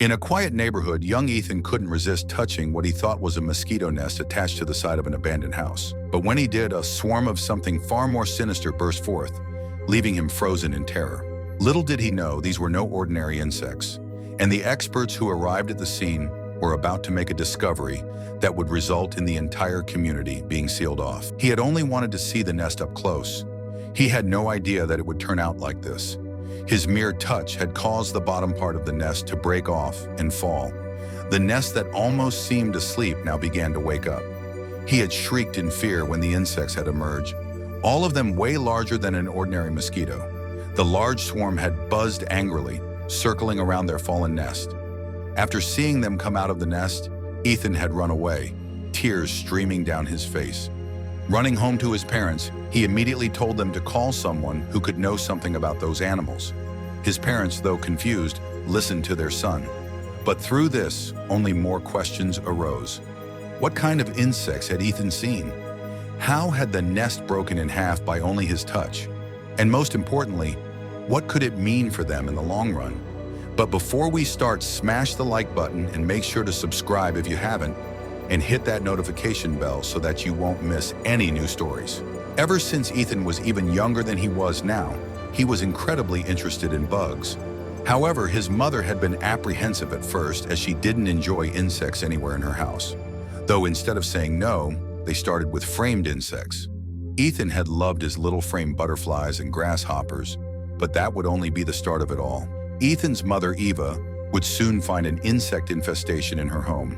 In a quiet neighborhood, young Ethan couldn't resist touching what he thought was a mosquito nest attached to the side of an abandoned house. But when he did, a swarm of something far more sinister burst forth, leaving him frozen in terror. Little did he know these were no ordinary insects, and the experts who arrived at the scene were about to make a discovery that would result in the entire community being sealed off. He had only wanted to see the nest up close. He had no idea that it would turn out like this. His mere touch had caused the bottom part of the nest to break off and fall. The nest that almost seemed asleep now began to wake up. He had shrieked in fear when the insects had emerged, all of them way larger than an ordinary mosquito. The large swarm had buzzed angrily, circling around their fallen nest. After seeing them come out of the nest, Ethan had run away, tears streaming down his face. Running home to his parents, he immediately told them to call someone who could know something about those animals. His parents, though confused, listened to their son. But through this, only more questions arose. What kind of insects had Ethan seen? How had the nest broken in half by only his touch? And most importantly, what could it mean for them in the long run? But before we start, smash the like button and make sure to subscribe if you haven't, and hit that notification bell so that you won't miss any new stories. Ever since Ethan was even younger than he was now, he was incredibly interested in bugs. However, his mother had been apprehensive at first as she didn't enjoy insects anywhere in her house. Though instead of saying no, they started with framed insects. Ethan had loved his little framed butterflies and grasshoppers, but that would only be the start of it all. Ethan's mother, Eva, would soon find an insect infestation in her home.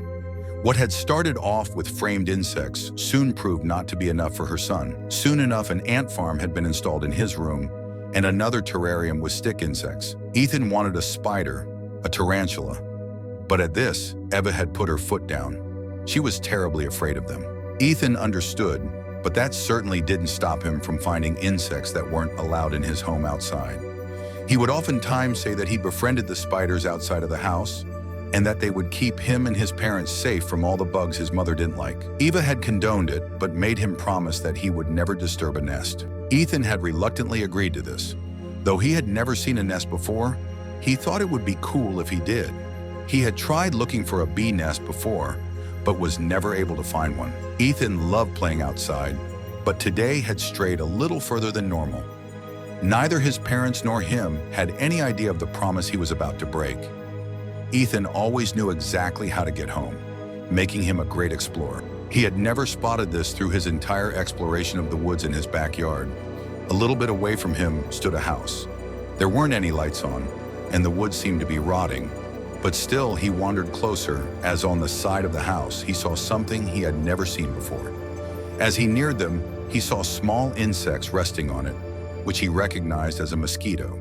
What had started off with framed insects soon proved not to be enough for her son. Soon enough, an ant farm had been installed in his room, and another terrarium with stick insects. Ethan wanted a spider, a tarantula. But at this, Eva had put her foot down. She was terribly afraid of them. Ethan understood, but that certainly didn't stop him from finding insects that weren't allowed in his home outside. He would oftentimes say that he befriended the spiders outside of the house, and that they would keep him and his parents safe from all the bugs his mother didn't like. Eva had condoned it, but made him promise that he would never disturb a nest. Ethan had reluctantly agreed to this. Though he had never seen a nest before, he thought it would be cool if he did. He had tried looking for a bee nest before, but was never able to find one. Ethan loved playing outside, but today had strayed a little further than normal. Neither his parents nor him had any idea of the promise he was about to break. Ethan always knew exactly how to get home, making him a great explorer. He had never spotted this through his entire exploration of the woods in his backyard. A little bit away from him stood a house. There weren't any lights on, and the woods seemed to be rotting. But still, he wandered closer, as on the side of the house, he saw something he had never seen before. As he neared them, he saw small insects resting on it, which he recognized as a mosquito.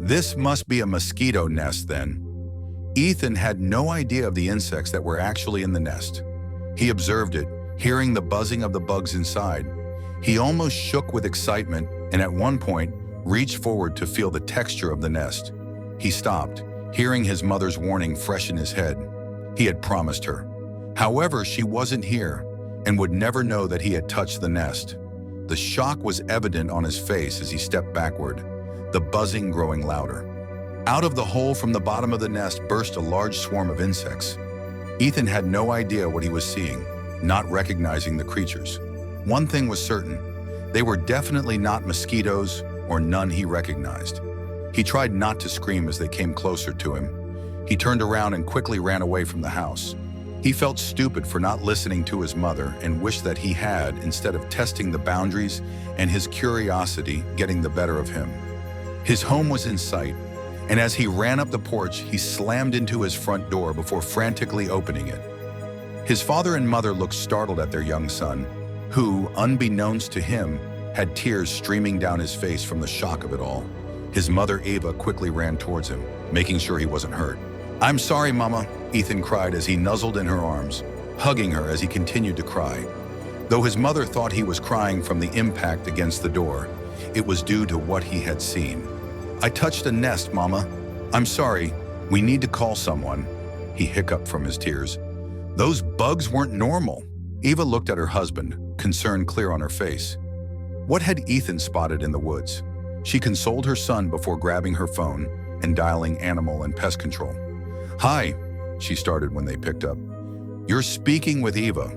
This must be a mosquito nest then. Ethan had no idea of the insects that were actually in the nest. He observed it, hearing the buzzing of the bugs inside. He almost shook with excitement and at one point reached forward to feel the texture of the nest. He stopped, hearing his mother's warning fresh in his head. He had promised her. However, she wasn't here and would never know that he had touched the nest. The shock was evident on his face as he stepped backward, the buzzing growing louder. Out of the hole from the bottom of the nest burst a large swarm of insects. Ethan had no idea what he was seeing, not recognizing the creatures. One thing was certain, they were definitely not mosquitoes or none he recognized. He tried not to scream as they came closer to him. He turned around and quickly ran away from the house. He felt stupid for not listening to his mother and wished that he had, instead of testing the boundaries and his curiosity getting the better of him. His home was in sight, and as he ran up the porch, he slammed into his front door before frantically opening it. His father and mother looked startled at their young son, who, unbeknownst to him, had tears streaming down his face from the shock of it all. His mother, Eva, quickly ran towards him, making sure he wasn't hurt. "I'm sorry, Mama," Ethan cried as he nuzzled in her arms, hugging her as he continued to cry. Though his mother thought he was crying from the impact against the door, it was due to what he had seen. "I touched a nest, Mama. I'm sorry. We need to call someone," he hiccuped from his tears. Those bugs weren't normal. Eva looked at her husband, concern clear on her face. What had Ethan spotted in the woods? She consoled her son before grabbing her phone and dialing animal and pest control. "Hi," she started when they picked up. "You're speaking with Eva.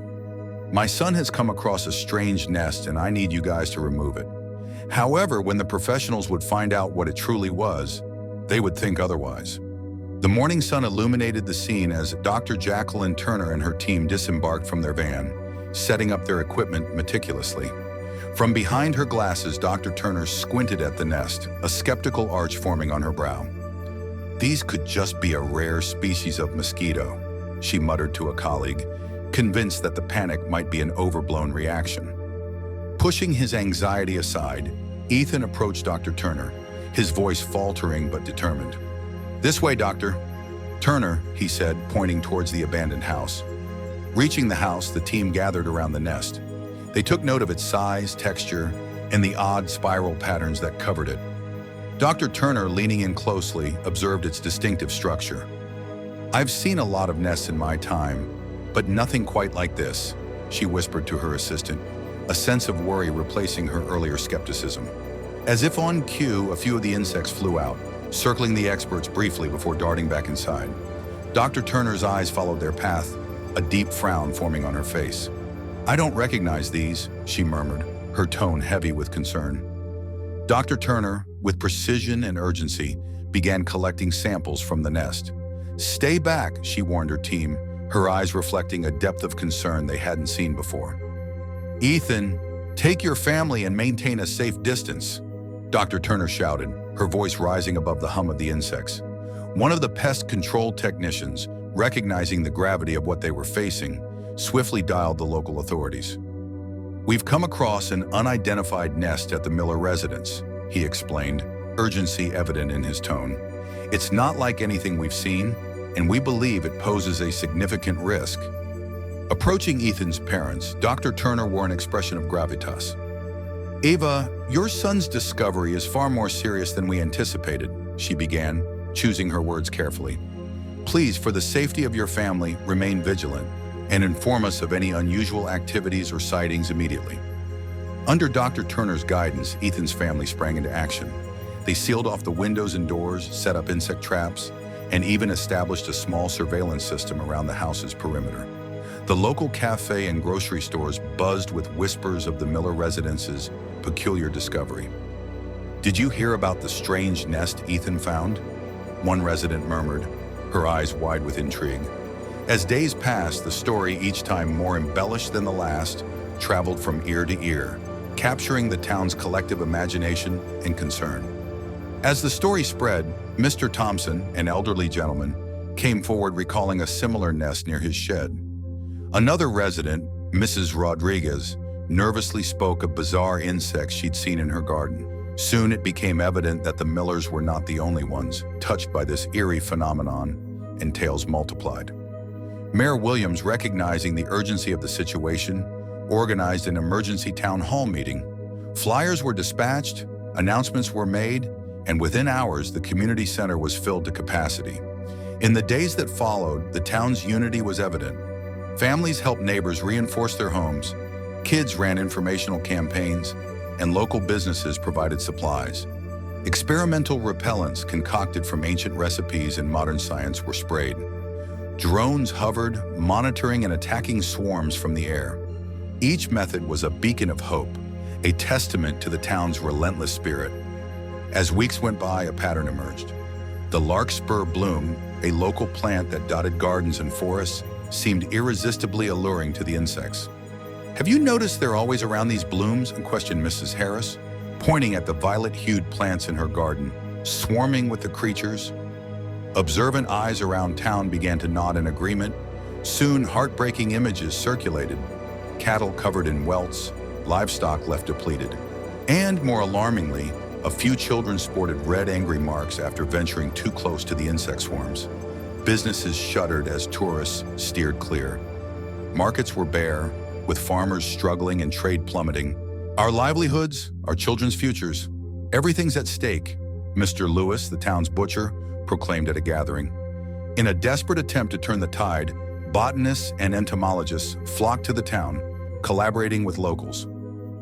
My son has come across a strange nest and I need you guys to remove it." However, when the professionals would find out what it truly was, they would think otherwise. The morning sun illuminated the scene as Dr. Jacqueline Turner and her team disembarked from their van, setting up their equipment meticulously. From behind her glasses, Dr. Turner squinted at the nest, a skeptical arch forming on her brow. "These could just be a rare species of mosquito," she muttered to a colleague, convinced that the panic might be an overblown reaction. Pushing his anxiety aside, Ethan approached Dr. Turner, his voice faltering but determined. "This way, Doctor." "Turner," he said, pointing towards the abandoned house. Reaching the house, the team gathered around the nest. They took note of its size, texture, and the odd spiral patterns that covered it. Dr. Turner, leaning in closely, observed its distinctive structure. "I've seen a lot of nests in my time, but nothing quite like this," she whispered to her assistant, a sense of worry replacing her earlier skepticism. As if on cue, a few of the insects flew out, circling the experts briefly before darting back inside. Dr. Turner's eyes followed their path, a deep frown forming on her face. "I don't recognize these," she murmured, her tone heavy with concern. Dr. Turner, with precision and urgency, began collecting samples from the nest. "Stay back," she warned her team, her eyes reflecting a depth of concern they hadn't seen before. "Ethan, take your family and maintain a safe distance," Dr. Turner shouted, her voice rising above the hum of the insects. One of the pest control technicians, recognizing the gravity of what they were facing, swiftly dialed the local authorities. "We've come across an unidentified nest at the Miller residence," he explained, urgency evident in his tone. "It's not like anything we've seen, and we believe it poses a significant risk." Approaching Ethan's parents, Dr. Turner wore an expression of gravitas. "Eva, your son's discovery is far more serious than we anticipated," she began, choosing her words carefully. "Please, for the safety of your family, remain vigilant and inform us of any unusual activities or sightings immediately." Under Dr. Turner's guidance, Ethan's family sprang into action. They sealed off the windows and doors, set up insect traps, and even established a small surveillance system around the house's perimeter. The local cafe and grocery stores buzzed with whispers of the Miller residence's peculiar discovery. "Did you hear about the strange nest Ethan found?" one resident murmured, her eyes wide with intrigue. As days passed, the story, each time more embellished than the last, traveled from ear to ear, capturing the town's collective imagination and concern. As the story spread, Mr. Thompson, an elderly gentleman, came forward recalling a similar nest near his shed. Another resident, Mrs. Rodriguez, nervously spoke of bizarre insects she'd seen in her garden. Soon it became evident that the Millers were not the only ones touched by this eerie phenomenon, and tales multiplied. Mayor Williams, recognizing the urgency of the situation, organized an emergency town hall meeting. Flyers were dispatched, announcements were made, and within hours, the community center was filled to capacity. In the days that followed, the town's unity was evident. Families helped neighbors reinforce their homes, kids ran informational campaigns, and local businesses provided supplies. Experimental repellents concocted from ancient recipes and modern science were sprayed. Drones hovered, monitoring and attacking swarms from the air. Each method was a beacon of hope, a testament to the town's relentless spirit. As weeks went by, a pattern emerged. The larkspur bloom, a local plant that dotted gardens and forests, seemed irresistibly alluring to the insects. "Have you noticed they're always around these blooms?" questioned Mrs. Harris, pointing at the violet-hued plants in her garden, swarming with the creatures. Observant eyes around town began to nod in agreement. Soon, heartbreaking images circulated. Cattle covered in welts, livestock left depleted. And, more alarmingly, a few children sported red angry marks after venturing too close to the insect swarms. Businesses shuddered as tourists steered clear. Markets were bare, with farmers struggling and trade plummeting. "Our livelihoods, our children's futures, everything's at stake," Mr. Lewis, the town's butcher, proclaimed at a gathering. In a desperate attempt to turn the tide, botanists and entomologists flocked to the town, collaborating with locals.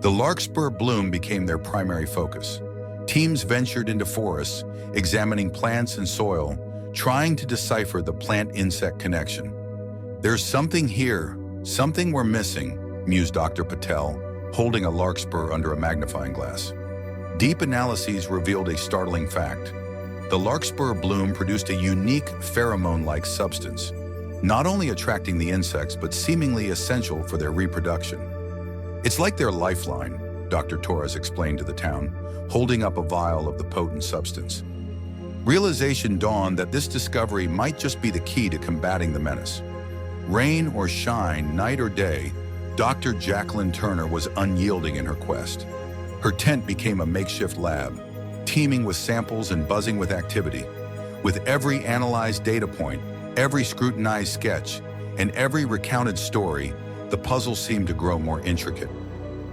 The larkspur bloom became their primary focus. Teams ventured into forests, examining plants and soil, trying to decipher the plant-insect connection. "There's something here, something we're missing," mused Dr. Patel, holding a larkspur under a magnifying glass. Deep analyses revealed a startling fact. The larkspur bloom produced a unique pheromone-like substance, not only attracting the insects but seemingly essential for their reproduction. "It's like their lifeline," Dr. Torres explained to the town, holding up a vial of the potent substance. Realization dawned that this discovery might just be the key to combating the menace. Rain or shine, night or day, Dr. Jacqueline Turner was unyielding in her quest. Her tent became a makeshift lab, teeming with samples and buzzing with activity. With every analyzed data point, every scrutinized sketch, and every recounted story, the puzzle seemed to grow more intricate.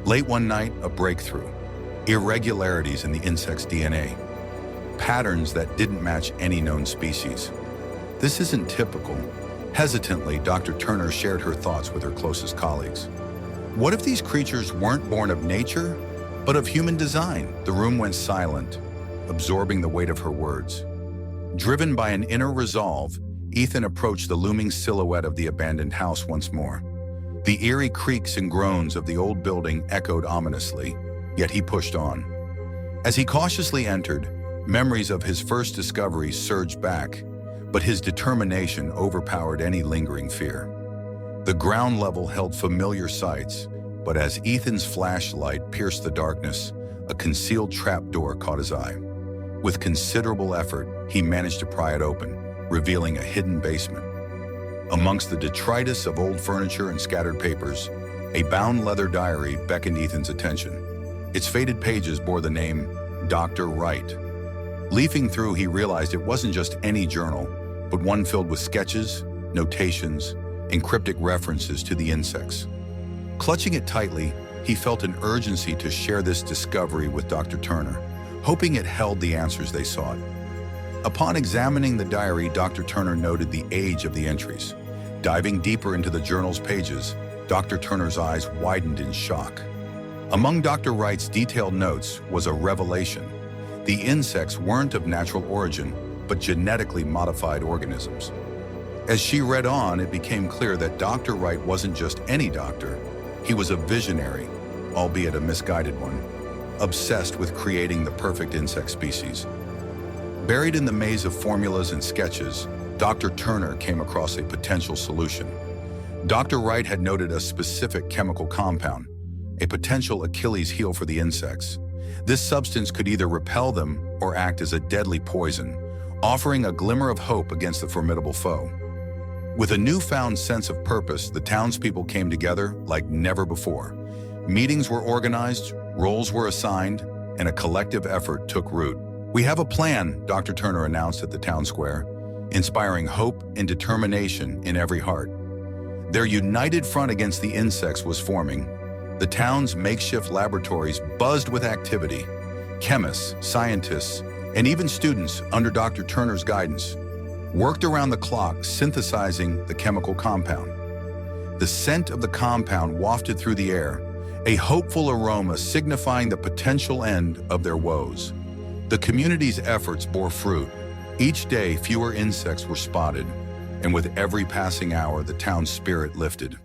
Late one night, a breakthrough. Irregularities in the insect's DNA. Patterns that didn't match any known species. "This isn't typical." Hesitantly, Dr. Turner shared her thoughts with her closest colleagues. What if these creatures weren't born of nature, but of human design? The room went silent, absorbing the weight of her words. Driven by an inner resolve, Ethan approached the looming silhouette of the abandoned house once more. The eerie creaks and groans of the old building echoed ominously, yet he pushed on. As he cautiously entered, memories of his first discovery surged back, but his determination overpowered any lingering fear. The ground level held familiar sights, but as Ethan's flashlight pierced the darkness, a concealed trapdoor caught his eye. With considerable effort, he managed to pry it open, revealing a hidden basement. Amongst the detritus of old furniture and scattered papers, a bound leather diary beckoned Ethan's attention. Its faded pages bore the name Dr. Wright. Leafing through, he realized it wasn't just any journal, but one filled with sketches, notations, and cryptic references to the insects. Clutching it tightly, he felt an urgency to share this discovery with Dr. Turner, hoping it held the answers they sought. Upon examining the diary, Dr. Turner noted the age of the entries. Diving deeper into the journal's pages, Dr. Turner's eyes widened in shock. Among Dr. Wright's detailed notes was a revelation. The insects weren't of natural origin, but genetically modified organisms. As she read on, it became clear that Dr. Wright wasn't just any doctor. He was a visionary, albeit a misguided one, obsessed with creating the perfect insect species. Buried in the maze of formulas and sketches, Dr. Turner came across a potential solution. Dr. Wright had noted a specific chemical compound, a potential Achilles heel for the insects. This substance could either repel them or act as a deadly poison, offering a glimmer of hope against the formidable foe. With a newfound sense of purpose, the townspeople came together like never before. Meetings were organized, roles were assigned, and a collective effort took root. "We have a plan," Dr. Turner announced at the town square, inspiring hope and determination in every heart. Their united front against the insects was forming. The town's makeshift laboratories buzzed with activity. Chemists, scientists, and even students, under Dr. Turner's guidance, worked around the clock synthesizing the chemical compound. The scent of the compound wafted through the air, a hopeful aroma signifying the potential end of their woes. The community's efforts bore fruit. Each day, fewer insects were spotted, and with every passing hour, the town's spirit lifted.